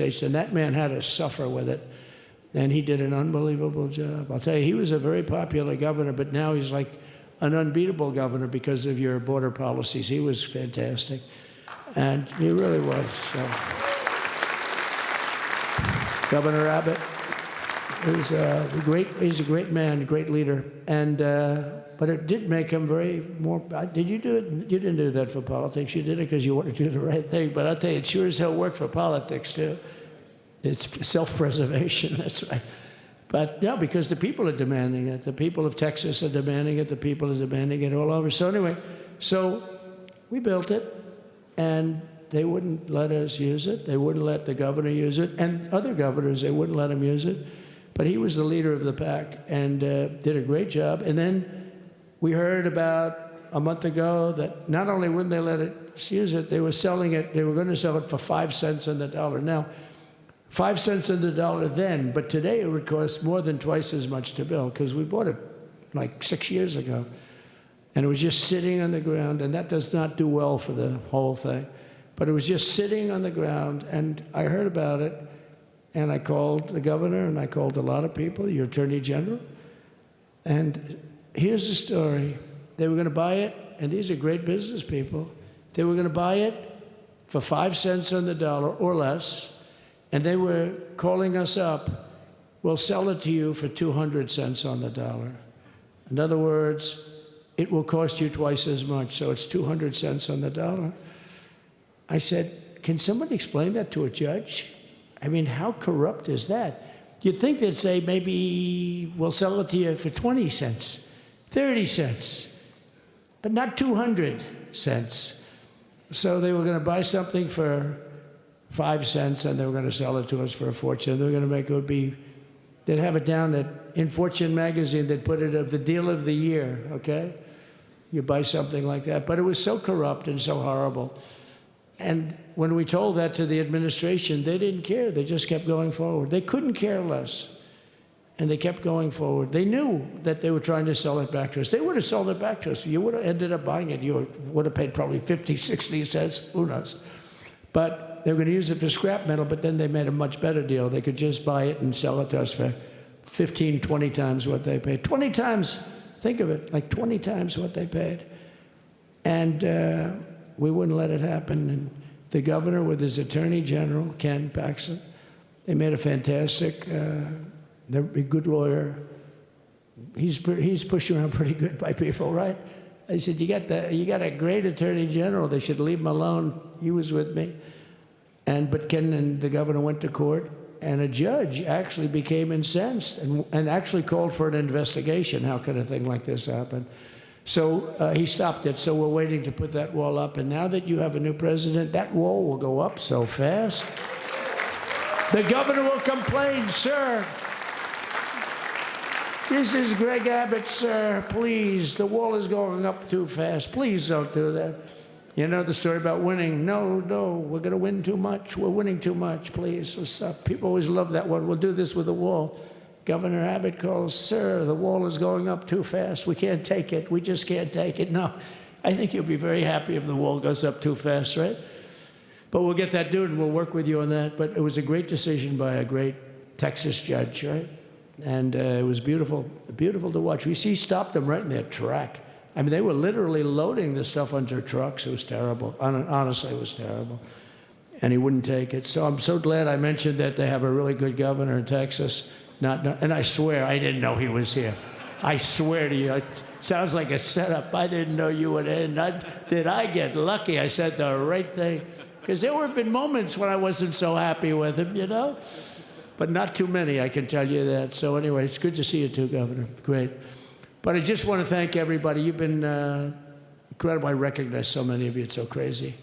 States, and that man had to suffer with it. And he did an unbelievable job. I'll tell you, he was a very popular governor, but now he's like an unbeatable governor because of your border policies. He was fantastic. And he really was. So. Governor Abbott he's a great man, great leader. And, but it did make him did you do it? You didn't do that for politics. You did it because you wanted to do the right thing. But I'll tell you, it sure as hell worked for politics, too. It's self-preservation, that's right. But no, because the people are demanding it. The people of Texas are demanding it. The people are demanding it all over. So anyway, so we built it, and they wouldn't let us use it. They wouldn't let the governor use it. And other governors, they wouldn't let him use it. But he was the leader of the pack and did a great job. And then we heard about a month ago that not only wouldn't they let us use it, they were selling it, they were going to sell it for 5 cents on the dollar. Now, 5 cents on the dollar then, but today it would cost more than twice as much to build because we bought it like 6 years ago. And it was just sitting on the ground, and that does not do well for the whole thing. But it was just sitting on the ground, and I heard about it, and I called the governor, and I called a lot of people, your attorney general. And here's the story. They were going to buy it, and these are great business people. They were going to buy it for 5 cents on the dollar or less, and they were calling us up, we'll sell it to you for 200 cents on the dollar. In other words, it will cost you twice as much, so it's 200 cents on the dollar. I said, can somebody explain that to a judge? I mean, how corrupt is that? You'd think they'd say, maybe we'll sell it to you for 20 cents, 30 cents, but not 200 cents. So they were going to buy something for 5 cents, and they were going to sell it to us for a fortune. They were going to make they'd have it down in Fortune magazine, they'd put it of the deal of the year, okay? You buy something like that. But it was so corrupt and so horrible. And when we told that to the administration, they didn't care. They just kept going forward. They couldn't care less. And they kept going forward. They knew that they were trying to sell it back to us. They would have sold it back to us. You would have ended up buying it. You would have paid probably 50, 60 cents, who knows. But they were going to use it for scrap metal, but then they made a much better deal. They could just buy it and sell it to us for 15, 20 times what they paid. 20 times, think of it, like 20 times what they paid. And we wouldn't let it happen. And the governor with his attorney general, Ken Paxton, they made a fantastic, they're a good lawyer. He's pushed around pretty good by people, right? I said, you got a great attorney general. They should leave him alone. He was with me. But Ken and the governor went to court, and a judge actually became incensed and actually called for an investigation. How could a thing like this happen? So he stopped it. So we're waiting to put that wall up. And now that you have a new president, that wall will go up so fast. The governor will complain, sir. This is Greg Abbott, sir. Please, the wall is going up too fast. Please don't do that. You know the story about winning? No, we're going to win too much. We're winning too much, please. So stop. People always love that one. We'll do this with the wall. Governor Abbott calls, sir, the wall is going up too fast. We can't take it. We just can't take it. No, I think you'll be very happy if the wall goes up too fast, right? But we'll get that dude, and we'll work with you on that. But it was a great decision by a great Texas judge, right? And it was beautiful, beautiful to watch. We stopped them right in their track. I mean, they were literally loading this stuff onto trucks. It was terrible. Honestly, it was terrible. And he wouldn't take it. So I'm so glad I mentioned that they have a really good governor in Texas. And I swear, I didn't know he was here. I swear to you, it sounds like a setup. I didn't know you would end. Did I get lucky? I said the right thing. Because there have been moments when I wasn't so happy with him, you know? But not too many, I can tell you that. So anyway, it's good to see you too, Governor. Great. But I just want to thank everybody. You've been incredible. I recognize so many of you. It's so crazy.